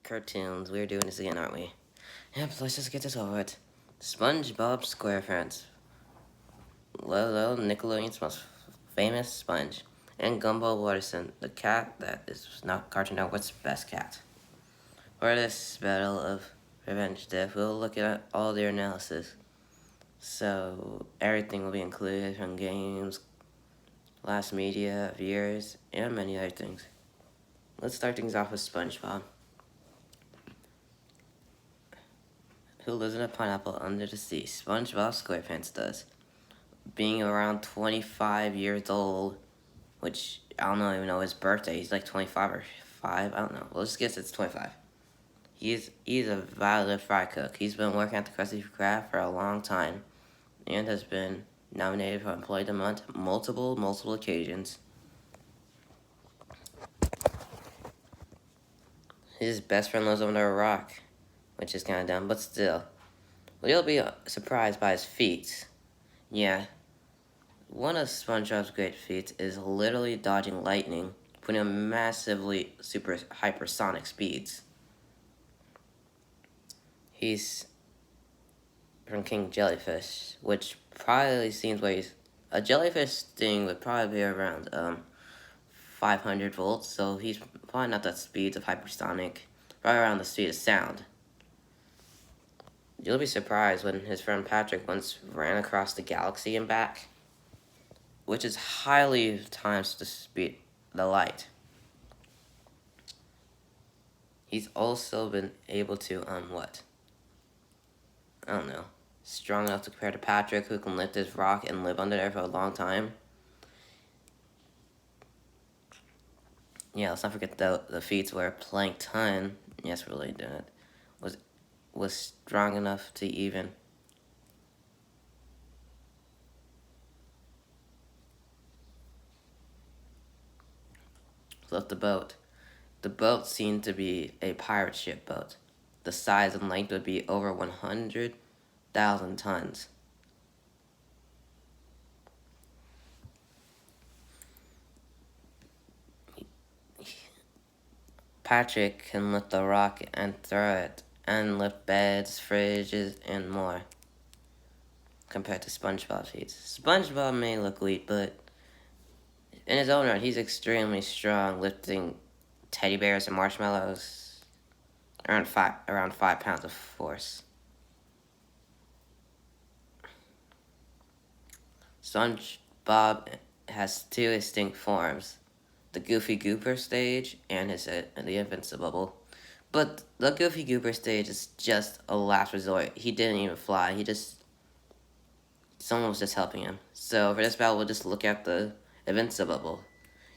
cartoons. We're doing this again, aren't we? Yep, let's just get this over with. SpongeBob SquarePants. Lolo, Nickelodeon's most famous sponge. And Gumball Watterson, the cat that is not Cartoon Network's best cat. For this battle of Revenge Death, we'll look at all their analysis. So, everything will be included from games, last media, viewers, and many other things. Let's start things off with SpongeBob, who lives in a pineapple under the sea. SpongeBob SquarePants does. Being around 25 years old, which I don't even know his birthday. He's like 25 or 5. I don't know. Well, let's guess it's 25. He's a violent fry cook. He's been working at the Krusty Krab for a long time, and has been nominated for Employee of the Month multiple occasions. His best friend lives under a rock, which is kind of dumb, but still. Well, you'll be surprised by his feats. Yeah. One of SpongeBob's great feats is literally dodging lightning, putting on massively super hypersonic speeds. He's from King Jellyfish, which probably seems like a jellyfish sting would probably be around 500 volts, so he's probably not the speeds of hypersonic, probably around the speed of sound. You'll be surprised when his friend Patrick once ran across the galaxy and back, which is highly times the speed of the light. He's also been able to, I don't know, strong enough to compare to Patrick, who can lift his rock and live under there for a long time. Yeah, let's not forget the feats where Plankton, yes, really did it, was strong enough to even lift the boat. The boat seemed to be a pirate ship boat. The size and length would be over 100,000 tons. Patrick can lift the rock and throw it, and lift beds, fridges, and more, compared to SpongeBob's feats. SpongeBob may look weak, but in his own right, he's extremely strong, lifting teddy bears and marshmallows around 5 pounds of force. SpongeBob has two distinct forms: the Goofy Goober stage and the Invincible Bubble. But the Goofy Goober stage is just a last resort. He didn't even fly. Someone was just helping him. So for this battle, we'll just look at the Invincible Bubble.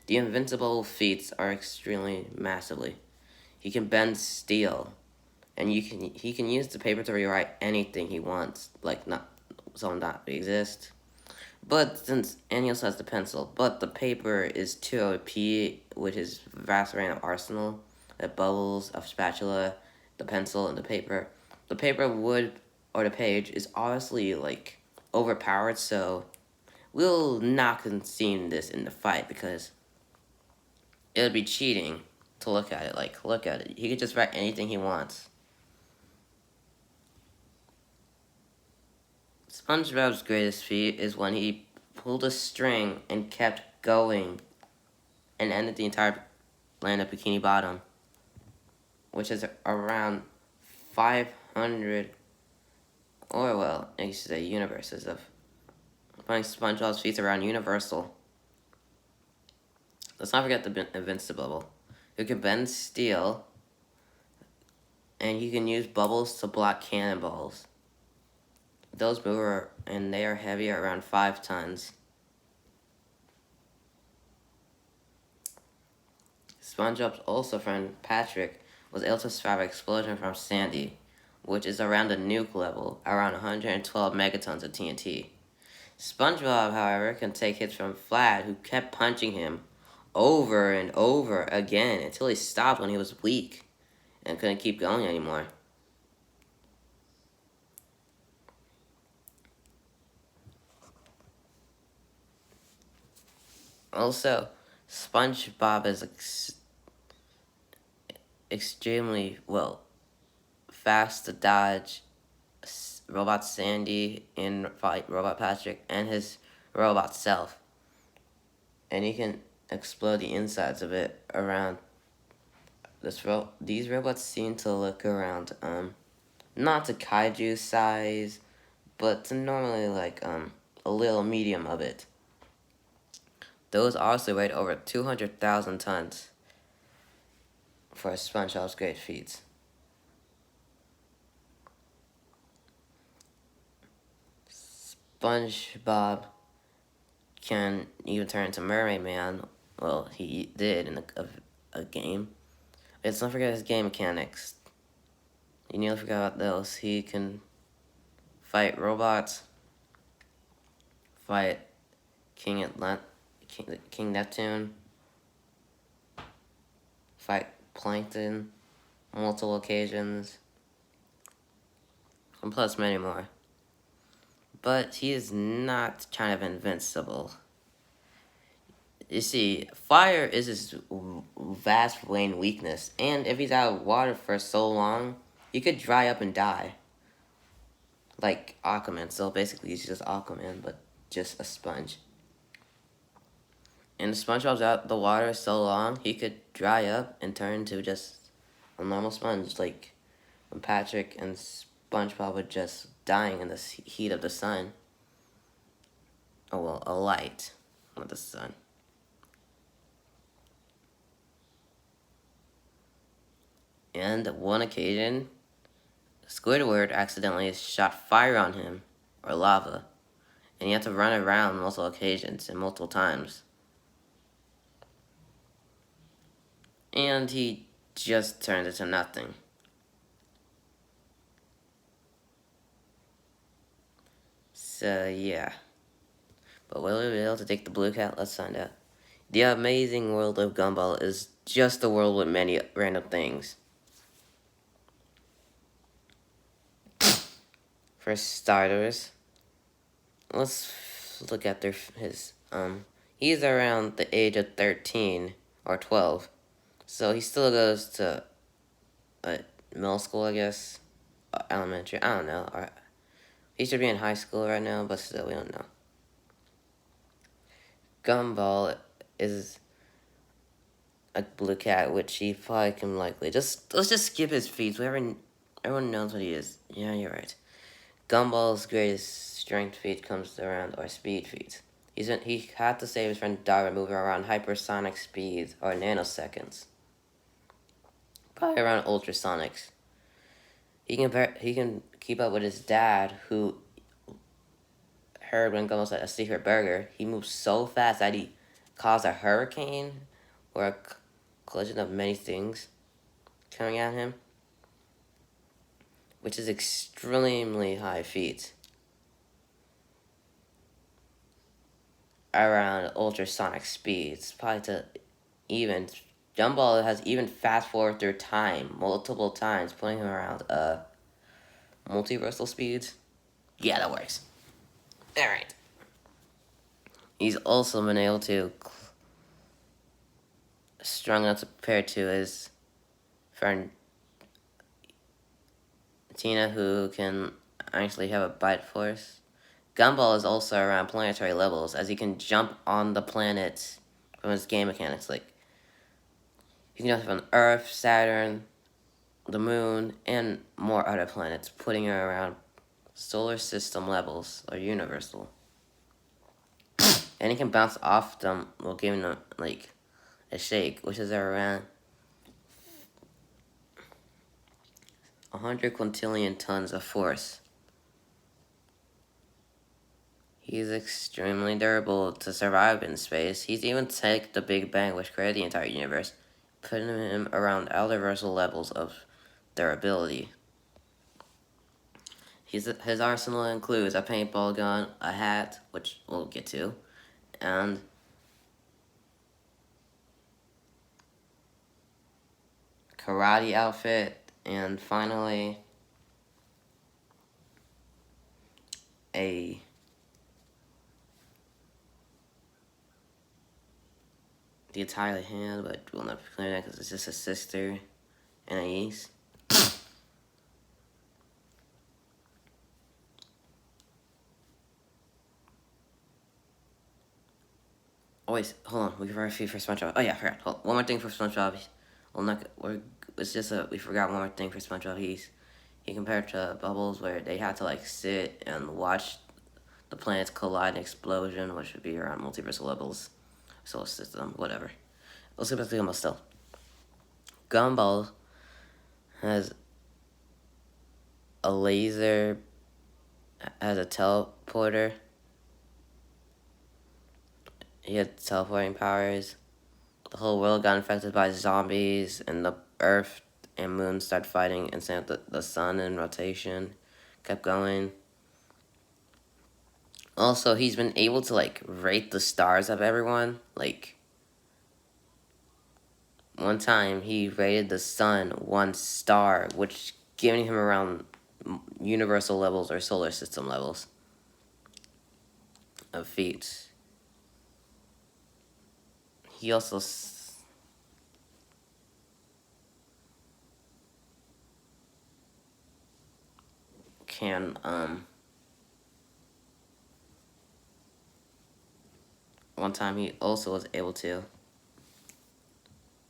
The Invincible feats are extremely massively. He can bend steel, and he can use the paper to rewrite anything he wants, like not exist. And he also has the pencil. But the paper is too OP with his vast range of arsenal, the bubbles, a spatula, the pencil, and the paper. The paper, wood, or the page is obviously like overpowered, so we'll not concede this in the fight because it would be cheating to look at it. Like, look at it. He could just write anything he wants. SpongeBob's greatest feat is when he pulled a string and kept going and ended the entire land of Bikini Bottom, which is around 500, or well, I should say universes of putting SpongeBob's feats around Universal. Let's not forget the Invincible Bubble, who can bend steel, and he can use bubbles to block cannonballs. Those move, and they are heavy, around 5 tons. SpongeBob's also friend, Patrick, was able to survive an explosion from Sandy, which is around the nuke level, around 112 megatons of TNT. SpongeBob, however, can take hits from Flat, who kept punching him over and over again until he stopped when he was weak and couldn't keep going anymore. Also, SpongeBob is extremely, well, fast to dodge Robot Sandy and fight Robot Patrick and his robot self. And he can explode the insides of it around these robots seem to look around not to kaiju size, but to normally like a little medium of it. Those also weighed over 200,000 tons for SpongeBob's great feats. SpongeBob can even turn into Mermaid Man. Well, he did in a game. Let's not forget his game mechanics. You nearly forgot about those. He can fight robots, fight King Neptune, fight Plankton, multiple occasions, and plus many more. But he is not kind of invincible. You see, fire is his vast main weakness, and if he's out of water for so long, he could dry up and die. Like Aquaman, so basically he's just Aquaman, but just a sponge. And if SpongeBob's out the water so long, he could dry up and turn into just a normal sponge, like when Patrick and SpongeBob were just dying in the heat of the sun. Oh well, a light of the sun. And one occasion, Squidward accidentally shot fire on him, or lava, and he had to run around multiple occasions and multiple times. And he just turned into nothing. So yeah. But will we be able to take the blue cat? Let's find out. The amazing world of Gumball is just a world with many random things. For starters, let's look at he's around the age of 13 or 12. So he still goes to middle school, I guess. Elementary, I don't know. Or he should be in high school right now, but still, we don't know. Gumball is a blue cat, which he probably can likely let's just skip his feats. Everyone knows what he is. Yeah, you're right. Gumball's greatest strength feat comes around or speed feats. He had to save his friend Dara moving around hypersonic speeds or nanoseconds. Probably around ultrasonics. He can keep up with his dad, who heard when Gumball said a secret burger. He moved so fast that he caused a hurricane or a collision of many things coming at him, which is extremely high feat. Around ultrasonic speeds, probably to even Gumball has even fast forward through time multiple times, putting him around multiversal speeds. Yeah, that works. Alright. He's also been able to strong enough to compare to his friend Tina, who can actually have a bite force. Gumball is also around planetary levels, as he can jump on the planets from his game mechanics. Like, he can jump on Earth, Saturn, the Moon, and more other planets, putting him around solar system levels, or universal. And he can bounce off them while giving them, like, a shake, which is around 100 quintillion tons of force. He's extremely durable to survive in space. He's even taken the Big Bang, which created the entire universe, putting him around universal levels of durability. His arsenal includes a paintball gun, a hat, which we'll get to, and karate outfit, and finally the Italian hand, but we'll not clear that because it's just a sister, and an ease. Oh wait, hold on. We forgot a few for SpongeBob. Oh yeah, I forgot. One more thing for SpongeBob. Well, not it's just we forgot one more thing for SpongeBob. He compared to Bubbles, where they had to like sit and watch the planets collide and explosion, which would be around multiversal levels, solar system, whatever. Let's get back to Gumball still. Gumball has a laser, has a teleporter. He had teleporting powers. The whole world got infected by zombies, and the Earth and Moon started fighting, and sent the sun in rotation. Kept going. Also, he's been able to like rate the stars of everyone. Like one time, he rated the sun 1 star, which giving him around universal levels or solar system levels of feats. He also can one time he also was able to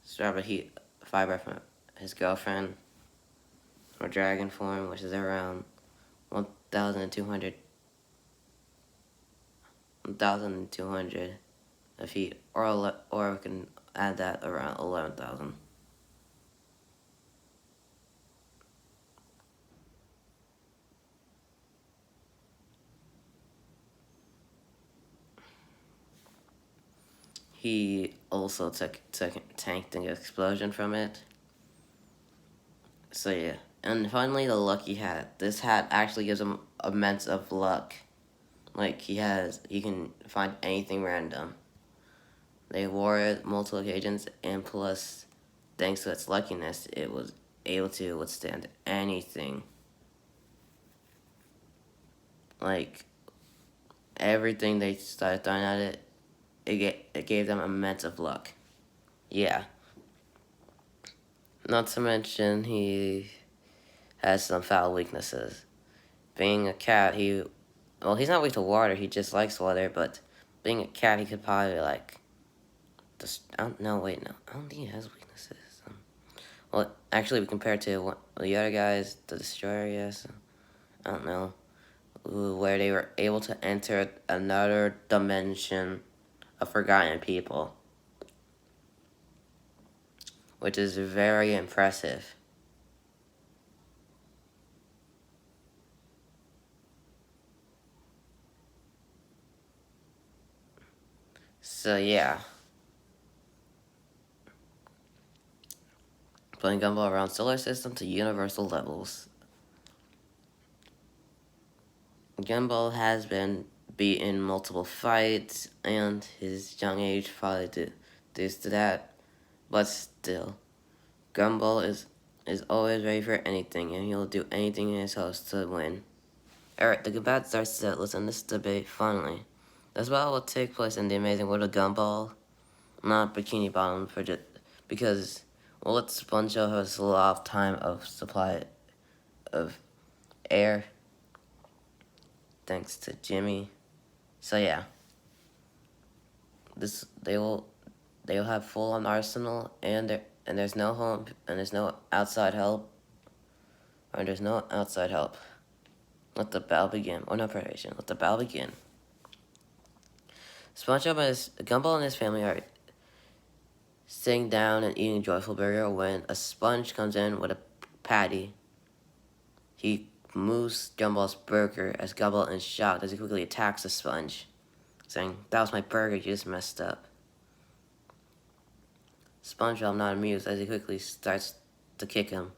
strap a heat fiber from his girlfriend or dragon form, which is around 1,200 of heat, or we can add that around 11,000. He also tanked an explosion from it. So yeah. And finally, the lucky hat. This hat actually gives him immense of luck. Like he can find anything random. They wore it multiple occasions, and plus, thanks to its luckiness, it was able to withstand anything. Like everything they started throwing at it, it gave them immense of luck. Yeah. Not to mention he has some foul weaknesses. Being a cat, he's not weak to water. He just likes water. But being a cat, he could probably like. I don't know. Wait, no. I don't think he has weaknesses. Well, actually, we compared to the other guys, the Destroyer. Yes. I don't know. Where they were able to enter another dimension of forgotten people, which is very impressive. So yeah, playing Gumball around solar system to universal levels. Gumball has been beaten multiple fights, and his young age probably due to that. But still, Gumball is always ready for anything, and he'll do anything in his house to win. Alright, the debate starts to listen to this debate finally. This battle will take place in the Amazing World of Gumball, not Bikini Bottom, because well, it's SpongeBob has a lot of time of supply of air, thanks to Jimmy. So yeah, they'll have full on arsenal, and there's no home, and there's no outside help, or there's no outside help. Let the battle begin. Oh no, predation. Let the battle begin. Gumball and his family are sitting down and eating a joyful burger when a sponge comes in with a patty. He moves Gumball's burger as Gumball is shocked as he quickly attacks the sponge, saying, "That was my burger, you just messed up." SpongeBob not amused as he quickly starts to kick him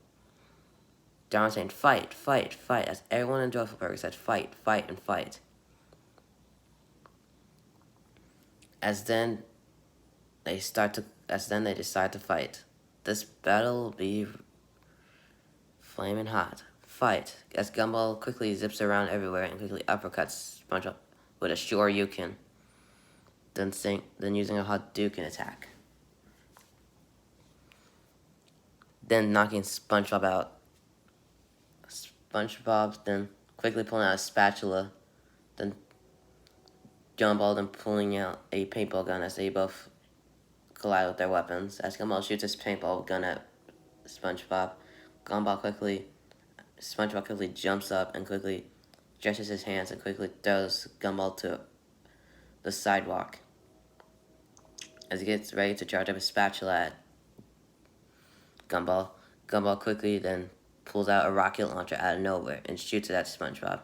down, saying, "Fight, fight, fight," as everyone in Joyful Burger said, "Fight, fight, and fight." As then they decide to fight. This battle will be flaming hot. Fight, as Gumball quickly zips around everywhere and quickly uppercuts SpongeBob with a sure you can. Then using a Hadouken attack. then knocking SpongeBob out. SpongeBob then quickly pulling out a spatula, then Gumball then pulling out a paintball gun as they both collide with their weapons. As Gumball shoots his paintball gun at SpongeBob, SpongeBob quickly jumps up and quickly stretches his hands and quickly throws Gumball to the sidewalk. As he gets ready to charge up his spatula at Gumball, Gumball quickly then pulls out a rocket launcher out of nowhere and shoots it at SpongeBob.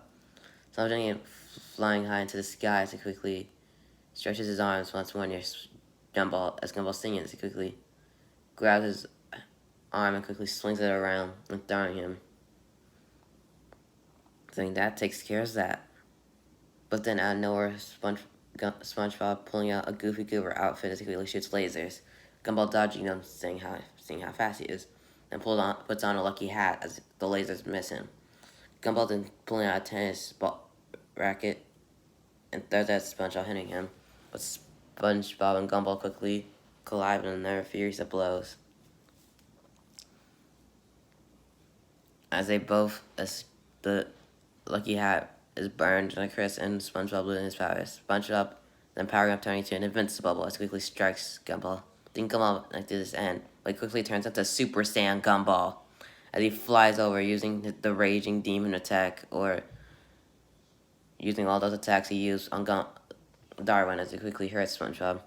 Sending it flying high into the sky as he quickly stretches his arms once more near Gumball. As Gumball singing, he quickly grabs his arm and quickly swings it around and throwing him. Saying that takes care of that. But then out of nowhere, SpongeBob pulling out a Goofy Goober outfit as he quickly shoots lasers. Gumball dodging them, seeing how fast he is, then puts on a lucky hat as the lasers miss him. Gumball then pulling out a tennis ball racket and throws at SpongeBob, hitting him. But SpongeBob and Gumball quickly collide in their furious of blows. As the lucky hat is burned like Chris and SpongeBob losing his powers. SpongeBob then powering up, turning into an invincible bubble as he quickly strikes Gumball. Then Gumball to this end, but he quickly turns into Super Saiyan Gumball as he flies over using the Raging Demon attack, or using all those attacks he used on Darwin as he quickly hurts SpongeBob.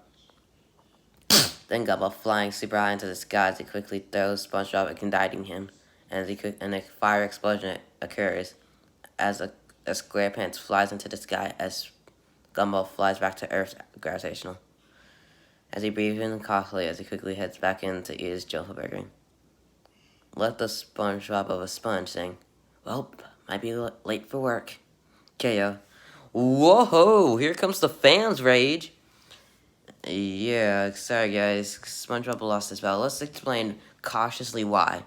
Then Gumball flying super high into the sky as he quickly throws SpongeBob, igniting him, and a fire explosion occurs as a SquarePants flies into the sky as Gumball flies back to Earth's gravitational. As he breathes in cautiously as he quickly heads back in to eat his Jumbo Burger. Let the SpongeBob of a sponge saying, "Well, might be late for work." KO. Whoa, here comes the fans' rage. Yeah, sorry guys, SpongeBob lost this battle. Let's explain cautiously why.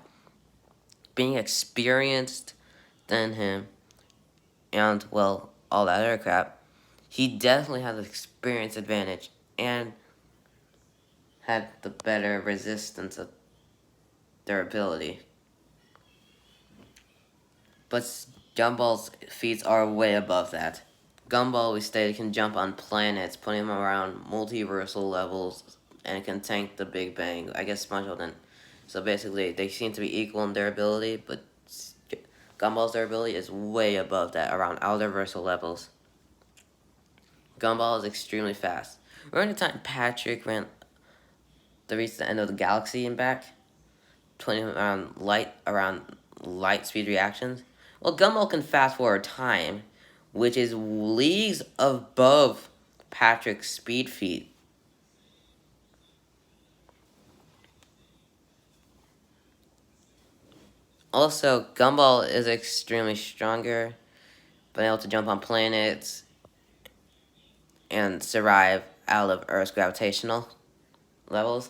Being experienced than him, and, well, all that other crap, he definitely had the experience advantage, and had the better resistance of durability. But Gumball's feats are way above that. Gumball, we stated, can jump on planets, putting him around multiversal levels, and can tank the Big Bang. I guess SpongeBob didn't. So basically, they seem to be equal in durability, but Gumball's durability is way above that, around outerversal levels. Gumball is extremely fast. Remember the time Patrick ran to reach the end of the galaxy and back? 20 around light speed reactions? Well, Gumball can fast forward time, which is leagues above Patrick's speed feat. Also, Gumball is extremely stronger, being able to jump on planets and survive out of Earth's gravitational levels.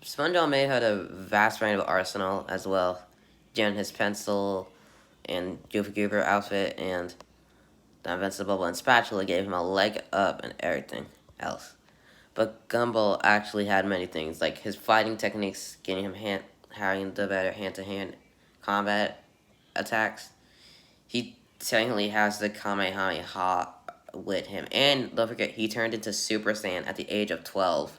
SpongeBob may have had a vast range of arsenal as well, given his pencil and Goofy Goober outfit, and the invincible and spatula gave him a leg up and everything else. But Gumball actually had many things, like his fighting techniques, getting him having the better hand-to-hand combat attacks. He technically has the Kamehameha with him, and don't forget, he turned into Super Saiyan at the age of 12.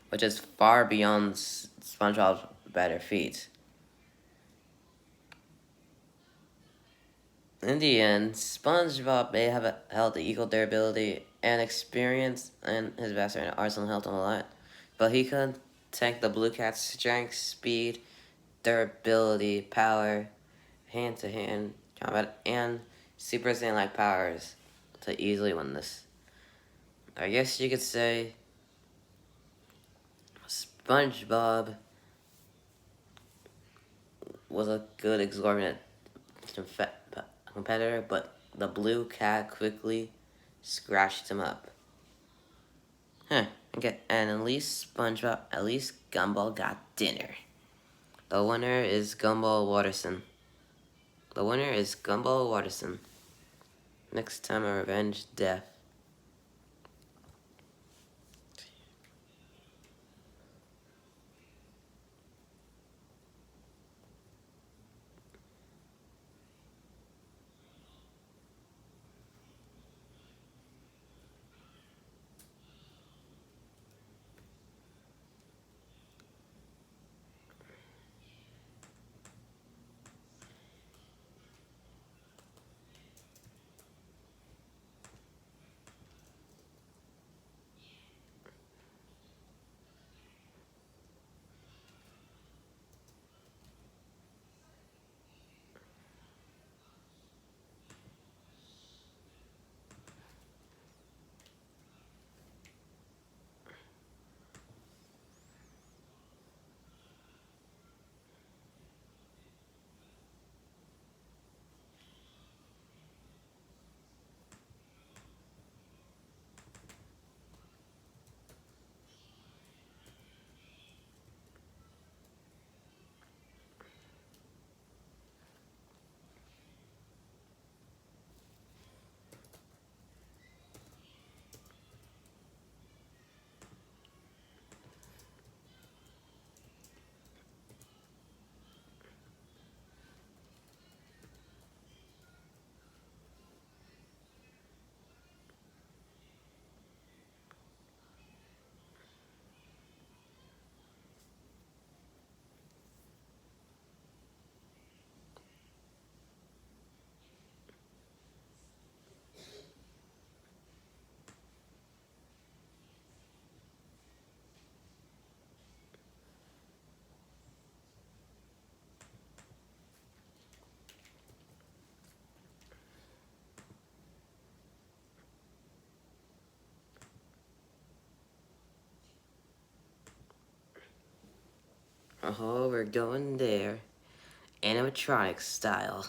Which is far beyond SpongeBob's better feats. In the end, SpongeBob may have held the equal durability and experience, and his best friend Arsenal helped him a lot, but he could tank the Blue Cat's strength, speed, durability, power, hand-to-hand combat, and Super Saiyan-like powers to easily win this. I guess you could say SpongeBob was a good exorbitant competitor, but the Blue Cat quickly scratched him up. Okay, and at least Gumball got dinner. The winner is Gumball Watterson. Next time, a revenge death. Oh, we're going there. Animatronic style.